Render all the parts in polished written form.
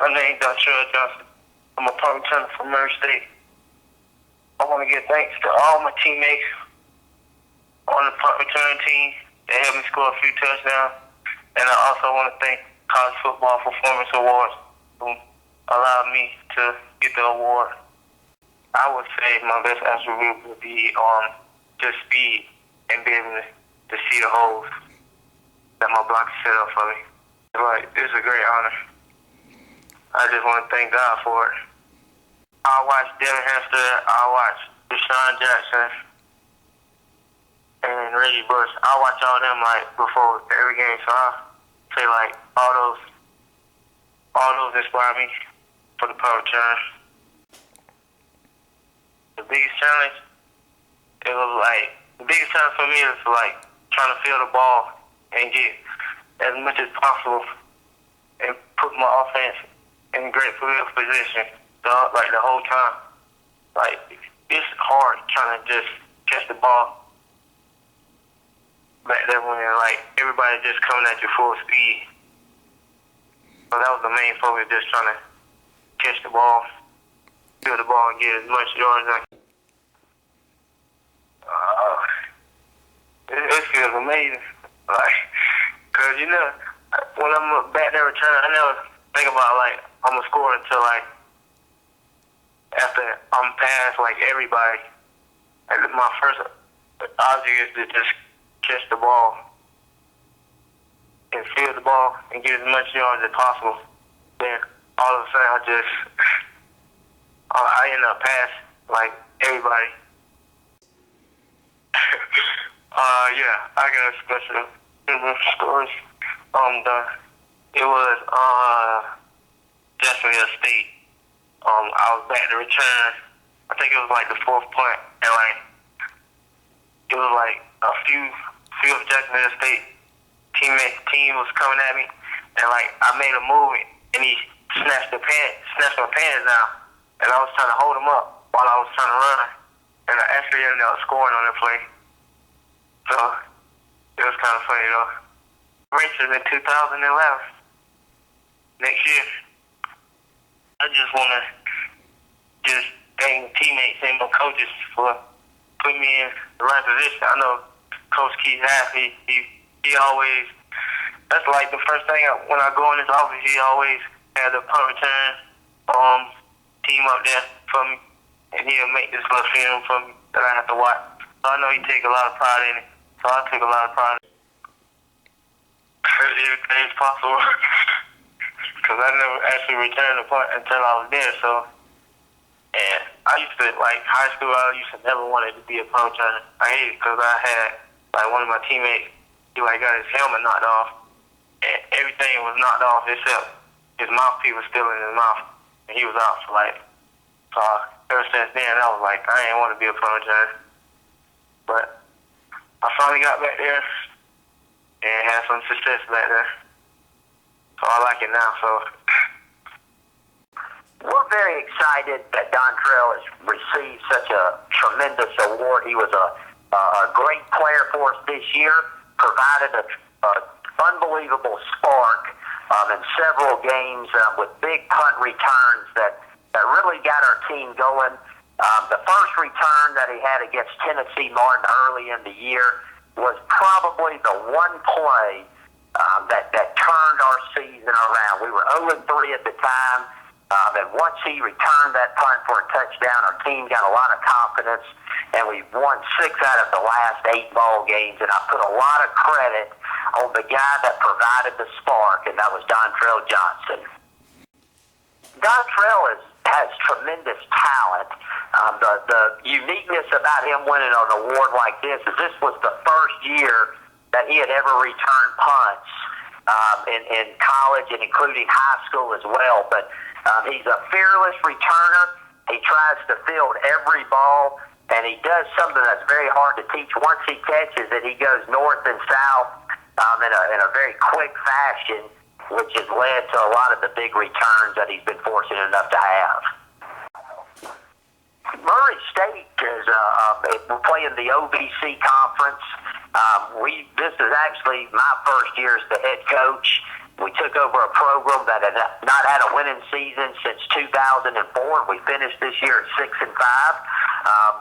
My name is Dontrell Johnson. I'm a punt returner from Murray State. I want to give thanks to all my teammates on the punt return team that helped me score a few touchdowns. And I also want to thank College Football Performance Awards who allowed me to get the award. I would say my best attribute would be just speed and being able to see the holes that my block set up for me. It's a great honor. I just want to thank God for it. I watched Devin Hester, I watched Deshaun Jackson, and Reggie Bush. I watch all them before every game, so I say all those inspire me for the punt return. The biggest challenge, the biggest challenge for me is trying to feel the ball and get as much as possible and put my offense in great field position the whole time. It's hard trying to just catch the ball back there when everybody just coming at you full speed. So that was the main focus, just trying to catch the ball, feel the ball, and get as much yards as I can. It feels amazing. Cause when I'm back there returning, I never think about I'm gonna score until after I'm past everybody. My first object is to just catch the ball and feel the ball and get as much yards as possible. Then all of a sudden I end up past everybody. Yeah, I got a special stories. It was Jacksonville State. I was back to return. I think it was the fourth punt, and it was a few of Jacksonville State team was coming at me, and I made a move, and he snatched my pants down, and I was trying to hold him up while I was trying to run, and I actually ended up scoring on that play. So it was kind of funny though. Races in 2011. Next year, I just want to thank teammates and my coaches for putting me in the right position. I know Coach Keith Half, he always, that's the first thing when I go in his office, he always had the punt return team up there for me, and he'll make this little film for me that I have to watch. So I know he take a lot of pride in it. So I take a lot of pride in it. Everything's possible. Because I never actually returned a punt until I was there, so. And I used to, high school, I used to never wanted to be a punt returner. I hated it because I had, one of my teammates, he, got his helmet knocked off, and everything was knocked off except his mouthpiece was still in his mouth, and he was out for, so ever since then, I was I didn't want to be a punt returner. But I finally got back there and had some success back there. So I like it now, so. We're very excited that Dontrell has received such a tremendous award. He was a great player for us this year, provided an unbelievable spark in several games with big punt returns that really got our team going. The first return that he had against Tennessee Martin early in the year was probably the one play that turned our season around. We were 0-3 at the time, and once he returned that punt for a touchdown, our team got a lot of confidence, and we won 6 out of the last 8 ball games, and I put a lot of credit on the guy that provided the spark, and that was Dontrell Johnson. Dontrell has tremendous talent. The uniqueness about him winning an award like this is this was the first year that he had ever returned punts in college and including high school as well. But he's a fearless returner. He tries to field every ball, and he does something that's very hard to teach. Once he catches it, he goes north and south in a very quick fashion, which has led to a lot of the big returns that he's been fortunate enough to have. Murray State is playing the OVC conference. This is actually my first year as the head coach, We took over a program that had not had a winning season since 2004. We finished this year at 6-5.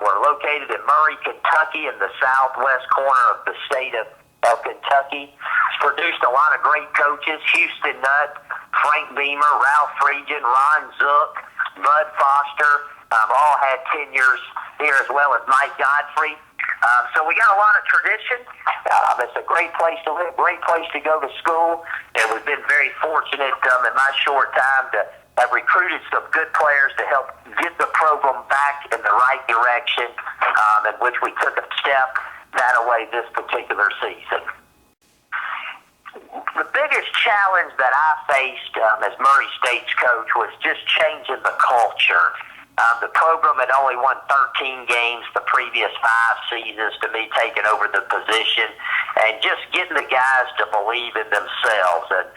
We're located in Murray, Kentucky, in the southwest corner of the state of Kentucky. It's produced a lot of great coaches: Houston Nutt, Frank Beamer, Ralph Friedgen, Ron Zook, Bud Foster. All had tenures here, as well as Mike Godfrey. So we got a lot of tradition. It's a great place to live, great place to go to school, and we've been very fortunate in my short time to have recruited some good players to help get the program back in the right direction, in which we took a step that way this particular season. The biggest challenge that I faced as Murray State's coach was just changing the culture. The program had only won 13 games the previous 5 seasons to me taking over the position, and just getting the guys to believe in themselves. And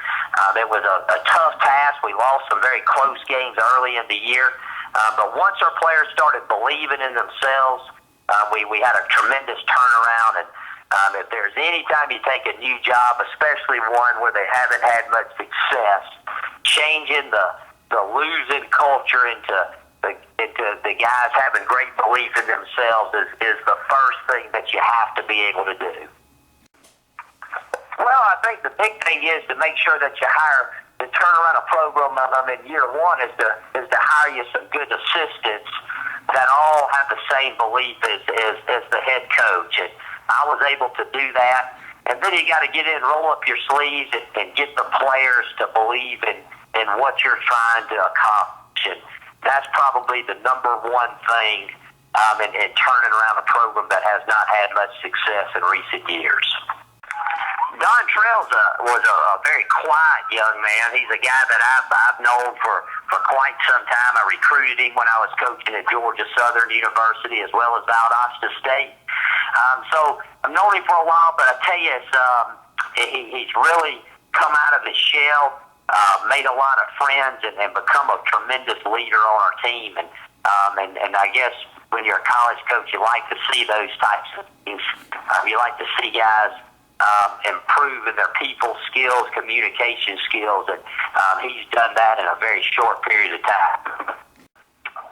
it was a tough task. We lost some very close games early in the year, but once our players started believing in themselves, we had a tremendous turnaround. And if there's any time you take a new job, especially one where they haven't had much success, changing the losing culture into the guys having great belief in themselves is the first thing that you have to be able to do. Well, I think the big thing is to make sure that you turn around a program in year one is to hire you some good assistants that all have the same belief as the head coach. And I was able to do that. And then you got to get in, roll up your sleeves, and get the players to believe in what you're trying to accomplish. And that's probably the number one thing in turning around a program that has not had much success in recent years. Dontrell was a very quiet young man. He's a guy that I've known for quite some time. I recruited him when I was coaching at Georgia Southern University as well as Valdosta State. So I've known him for a while, but I tell you, he's really come out of his shell. Made a lot of friends and become a tremendous leader on our team. And I guess when you're a college coach, you like to see those types of things. You like to see guys improve in their people skills, communication skills, and he's done that in a very short period of time.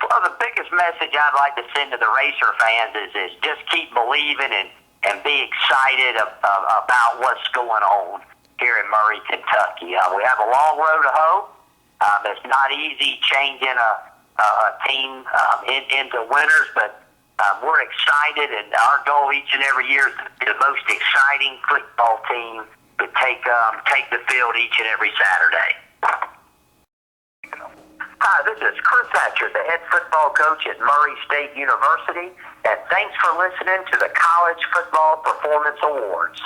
Well, the biggest message I'd like to send to the Racer fans is just keep believing and be excited about what's going on here in Murray, Kentucky. We have a long road to hoe. It's not easy changing a team into winners, but we're excited, and our goal each and every year is to be the most exciting football team to take the field each and every Saturday. Hi, this is Chris Hatcher, the head football coach at Murray State University, and thanks for listening to the College Football Performance Awards.